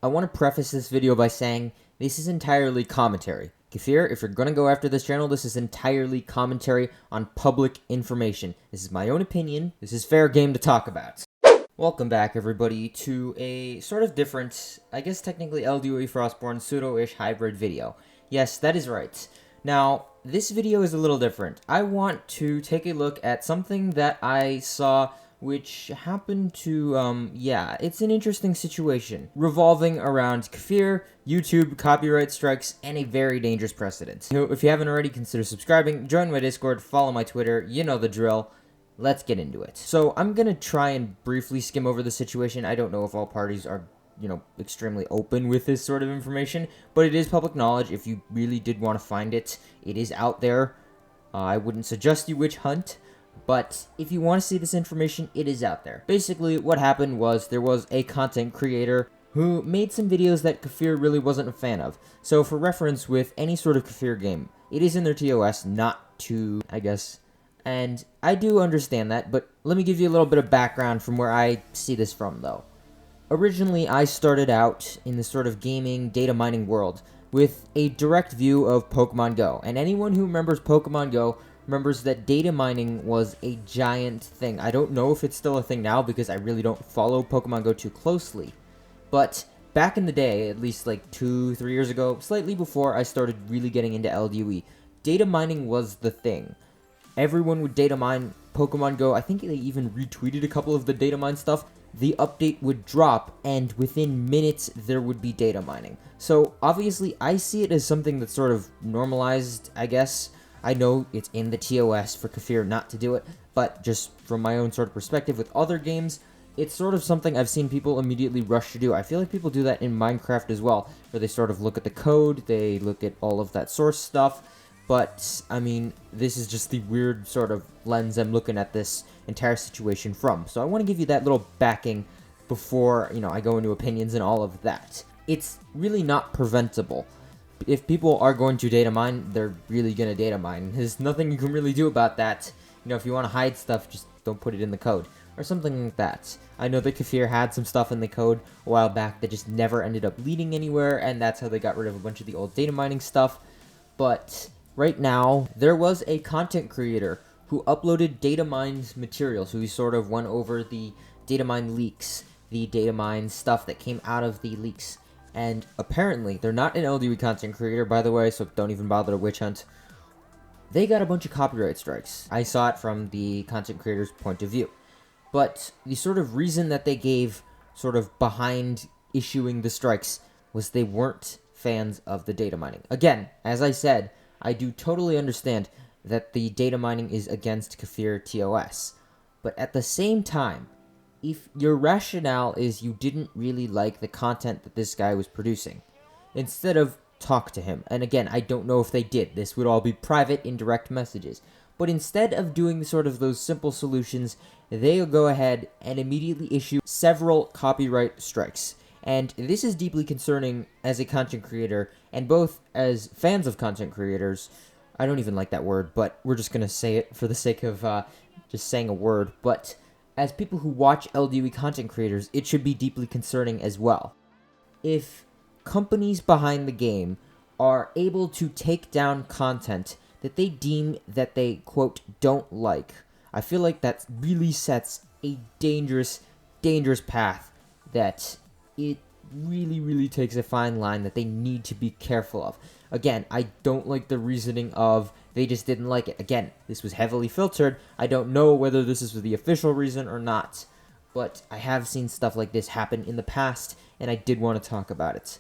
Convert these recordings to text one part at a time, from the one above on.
I want to preface this video by saying this is entirely commentary. Kafir, if you're going to go after this channel, this is entirely commentary on public information. This is my own opinion. This is fair game to talk about. Welcome back, everybody, to a sort of different, I guess technically LDOE Frostborn pseudo-ish hybrid video. Yes, that is right. Now, this video is a little different. I want to take a look at something that I saw which happened to, it's an interesting situation, revolving around Kafir, YouTube, copyright strikes, and a very dangerous precedent. So if you haven't already, consider subscribing, join my Discord, follow my Twitter, you know the drill. Let's get into it. So I'm gonna try and briefly skim over the situation. I don't know if all parties are, extremely open with this sort of information, but it is public knowledge. If you really did want to find it, it is out there. I wouldn't suggest you witch hunt, but if you want to see this information, it is out there. Basically, what happened was there was a content creator who made some videos that Kafir really wasn't a fan of. So for reference, with any sort of Kafir game, it is in their TOS not to, I guess, and I do understand that, but let me give you a little bit of background from where I see this from, though. Originally, I started out in the sort of gaming, data mining world with a direct view of Pokemon Go, and anyone who remembers Pokemon Go remembers that data mining was a giant thing. I don't know if it's still a thing now because I really don't follow Pokemon Go too closely, but back in the day, at least like 2-3 years ago, slightly before I started really getting into LDOE, data mining was the thing. Everyone would data mine Pokemon Go. I think they even retweeted a couple of the data mine stuff. The update would drop, and within minutes, there would be data mining. So, obviously, I see it as something that's sort of normalized, I guess. I know it's in the TOS for Kafir not to do it, but just from my own sort of perspective with other games, it's sort of something I've seen people immediately rush to do. I feel like people do that in Minecraft as well, where they sort of look at the code, they look at all of that source stuff. But, I mean, this is just the weird sort of lens I'm looking at this entire situation from. So I want to give you that little backing before, I go into opinions and all of that. It's really not preventable. If people are going to data mine, they're really going to data mine. There's nothing you can really do about that. If you want to hide stuff, just don't put it in the code. Or something like that. I know that Kafir had some stuff in the code a while back that just never ended up leading anywhere, and that's how they got rid of a bunch of the old data mining stuff. But right now, there was a content creator who uploaded data mined material, so he sort of went over the data mine leaks, the data mine stuff that came out of the leaks. And apparently, they're not an LDOE content creator, by the way, so don't even bother to witch hunt. They got a bunch of copyright strikes. I saw it from the content creator's point of view. But the sort of reason that they gave sort of behind issuing the strikes was they weren't fans of the data mining. Again, as I said, I do totally understand that the data mining is against Kafir TOS. But at the same time, if your rationale is you didn't really like the content that this guy was producing, instead of talk to him, and again, I don't know if they did, this would all be private, indirect messages, but instead of doing sort of those simple solutions, they'll go ahead and immediately issue several copyright strikes. And this is deeply concerning as a content creator, and both as fans of content creators. I don't even like that word, but we're just going to say it for the sake of just saying a word. But as people who watch LDOE content creators, it should be deeply concerning as well. If companies behind the game are able to take down content that they deem that they, quote, don't like, I feel like that really sets a dangerous, dangerous path that it really, really takes a fine line that they need to be careful of. Again, I don't like the reasoning of they just didn't like it. Again, this was heavily filtered. I don't know whether this is for the official reason or not, but I have seen stuff like this happen in the past, and I did want to talk about it.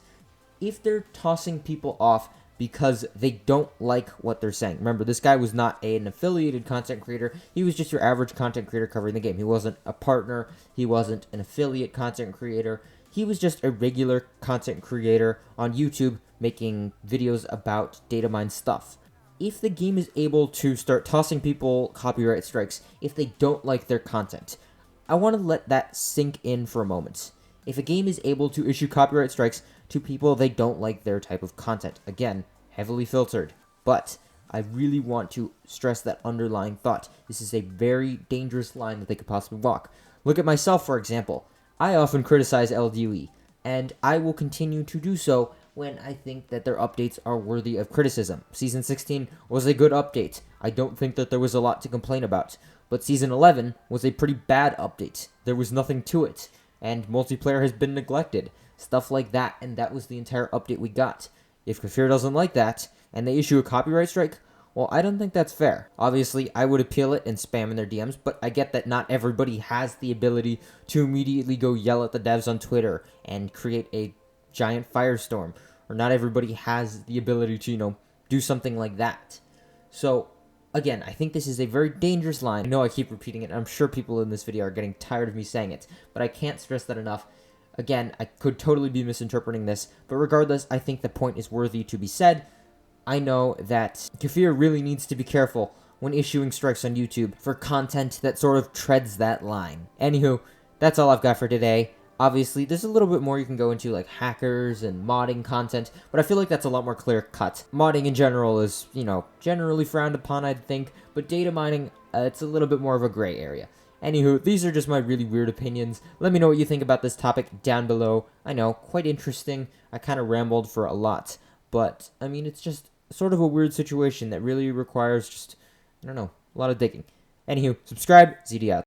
If they're tossing people off because they don't like what they're saying. Remember, this guy was not an affiliated content creator. He was just your average content creator covering the game. He wasn't a partner. He wasn't an affiliate content creator. He was just a regular content creator on YouTube making videos about data mine stuff. If the game is able to start tossing people copyright strikes if they don't like their content, I want to let that sink in for a moment. If a game is able to issue copyright strikes to people they don't like their type of content, again, heavily filtered, but I really want to stress that underlying thought. This is a very dangerous line that they could possibly walk. Look at myself, for example. I often criticize LDOE. and I will continue to do so when I think that their updates are worthy of criticism. Season 16 was a good update. I don't think that there was a lot to complain about. But Season 11 was a pretty bad update. There was nothing to it, and multiplayer has been neglected. Stuff like that, and that was the entire update we got. If Kafir doesn't like that, and they issue a copyright strike, well, I don't think that's fair. Obviously, I would appeal it and spam in their DMs, but I get that not everybody has the ability to immediately go yell at the devs on Twitter and create a giant firestorm. Or not everybody has the ability to, do something like that. So, again, I think this is a very dangerous line. I know I keep repeating it, and I'm sure people in this video are getting tired of me saying it, but I can't stress that enough. Again, I could totally be misinterpreting this, but regardless, I think the point is worthy to be said. I know that Kafir really needs to be careful when issuing strikes on YouTube for content that sort of treads that line. Anywho, that's all I've got for today. Obviously, there's a little bit more you can go into, like hackers and modding content, but I feel like that's a lot more clear-cut. Modding in general is, generally frowned upon, I'd think, but data mining, it's a little bit more of a gray area. Anywho, these are just my really weird opinions. Let me know what you think about this topic down below. I know, quite interesting. I kind of rambled for a lot, but, it's just sort of a weird situation that really requires just, a lot of digging. Anywho, subscribe, ZD out.